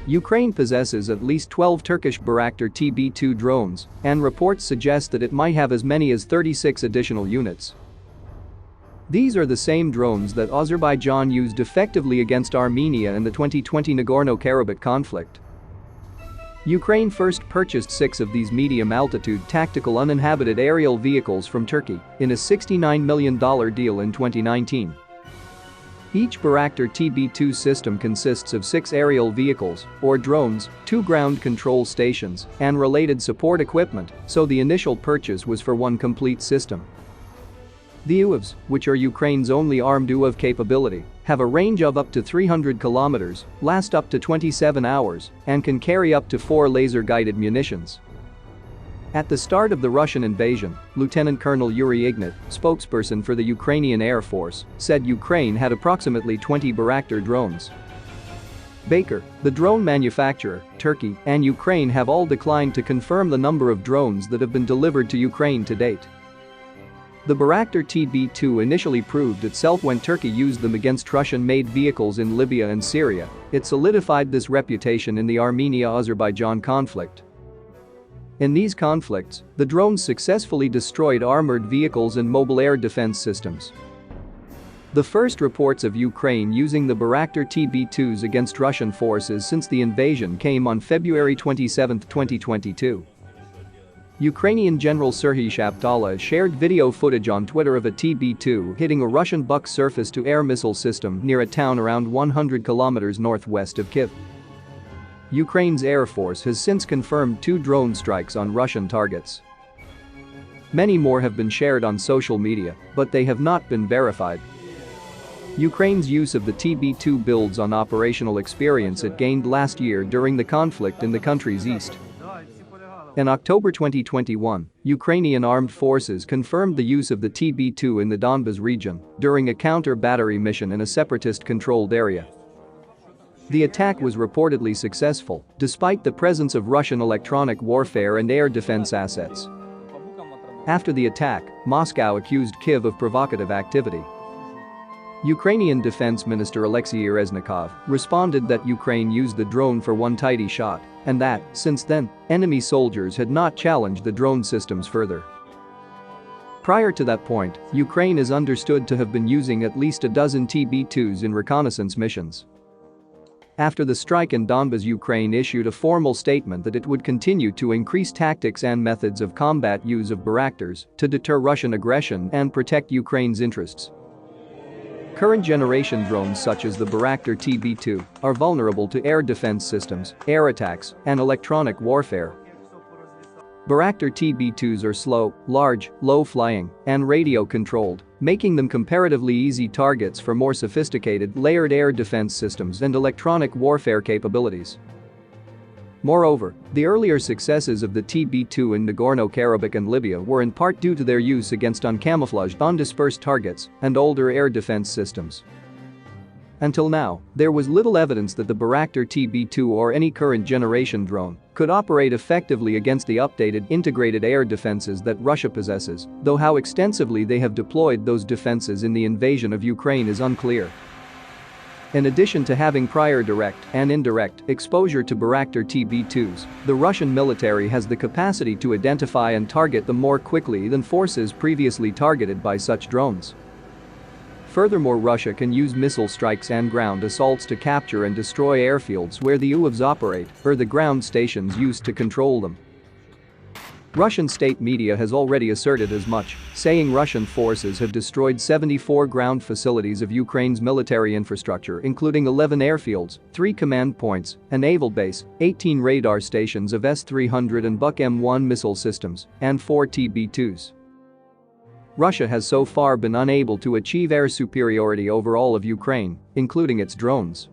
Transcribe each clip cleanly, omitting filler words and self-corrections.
Ukraine possesses at least 12 Turkish Bayraktar TB2 drones, and reports suggest that it might have as many as 36 additional units. These are the same drones that Azerbaijan used effectively against Armenia in the 2020 Nagorno-Karabakh conflict. Ukraine first purchased 6 of these medium-altitude tactical uninhabited aerial vehicles from Turkey in a $69 million deal in 2019. Each Bayraktar TB2 system consists of 6 aerial vehicles, or drones, 2 ground control stations, and related support equipment, so the initial purchase was for one complete system. The UAVs, which are Ukraine's only armed UAV capability, have a range of up to 300 kilometers, last up to 27 hours, and can carry up to 4 laser-guided munitions. At the start of the Russian invasion, Lieutenant Colonel Yuri Ignat, spokesperson for the Ukrainian Air Force, said Ukraine had approximately 20 Bayraktar drones. Baker, the drone manufacturer, Turkey, and Ukraine have all declined to confirm the number of drones that have been delivered to Ukraine to date. The Bayraktar TB2 initially proved itself when Turkey used them against Russian-made vehicles in Libya and Syria. It solidified this reputation in the Armenia-Azerbaijan conflict. In these conflicts, the drones successfully destroyed armored vehicles and mobile air defense systems. The first reports of Ukraine using the Bayraktar TB2s against Russian forces since the invasion came on February 27, 2022. Ukrainian General Serhiy Shaptalin shared video footage on Twitter of a TB2 hitting a Russian Buk surface-to-air missile system near a town around 100 kilometers northwest of Kyiv. Ukraine's Air Force has since confirmed 2 drone strikes on Russian targets. Many more have been shared on social media, but they have not been verified. Ukraine's use of the TB2 builds on operational experience it gained last year during the conflict in the country's east. In October 2021, Ukrainian armed forces confirmed the use of the TB2 in the Donbas region during a counter-battery mission in a separatist-controlled area. The attack was reportedly successful, despite the presence of Russian electronic warfare and air defense assets. After the attack, Moscow accused Kyiv of provocative activity. Ukrainian Defense Minister Alexei Reznikov responded that Ukraine used the drone for one tidy shot, and that, since then, enemy soldiers had not challenged the drone systems further. Prior to that point, Ukraine is understood to have been using at least a dozen TB2s in reconnaissance missions. After the strike in Donbas, Ukraine issued a formal statement that it would continue to increase tactics and methods of combat use of Bayraktars to deter Russian aggression and protect Ukraine's interests. Current generation drones such as the Bayraktar TB2 are vulnerable to air defense systems, air attacks, and electronic warfare. Bayraktar TB2s are slow, large, low-flying, and radio-controlled, making them comparatively easy targets for more sophisticated layered air defense systems and electronic warfare capabilities. Moreover, the earlier successes of the TB2 in Nagorno-Karabakh and Libya were in part due to their use against uncamouflaged, undispersed targets and older air defense systems. Until now, there was little evidence that the Bayraktar TB2 or any current generation drone could operate effectively against the updated integrated air defenses that Russia possesses, though how extensively they have deployed those defenses in the invasion of Ukraine is unclear. In addition to having prior direct and indirect exposure to Bayraktar TB2s, the Russian military has the capacity to identify and target them more quickly than forces previously targeted by such drones. Furthermore, Russia can use missile strikes and ground assaults to capture and destroy airfields where the UAVs operate or the ground stations used to control them. Russian state media has already asserted as much, saying Russian forces have destroyed 74 ground facilities of Ukraine's military infrastructure, including 11 airfields, 3 command points, a naval base, 18 radar stations of S-300 and Buk M1 missile systems, and 4 TB2s. Russia has so far been unable to achieve air superiority over all of Ukraine, including its drones.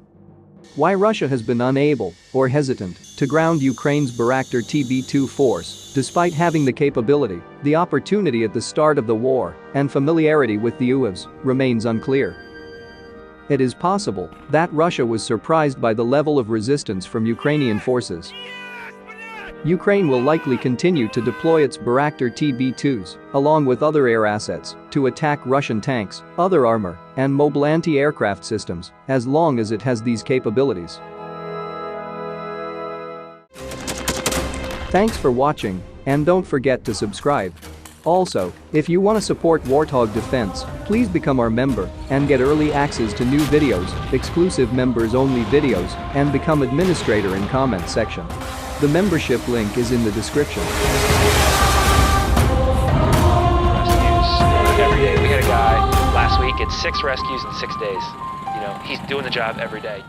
Why Russia has been unable, or hesitant, to ground Ukraine's Bayraktar TB2 force, despite having the capability, the opportunity at the start of the war, and familiarity with the UAVs, remains unclear. It is possible that Russia was surprised by the level of resistance from Ukrainian forces. Ukraine will likely continue to deploy its Bayraktar TB2s, along with other air assets, to attack Russian tanks, other armor, and mobile anti-aircraft systems, as long as it has these capabilities. Thanks for watching, and don't forget to subscribe. Also, if you want to support Warthog Defense, please become our member and get early access to new videos, exclusive members-only videos, and become administrator in comment section. The membership link is in the description. Rescues every day. We had a guy last week at 6 rescues in 6 days. You know, he's doing the job every day.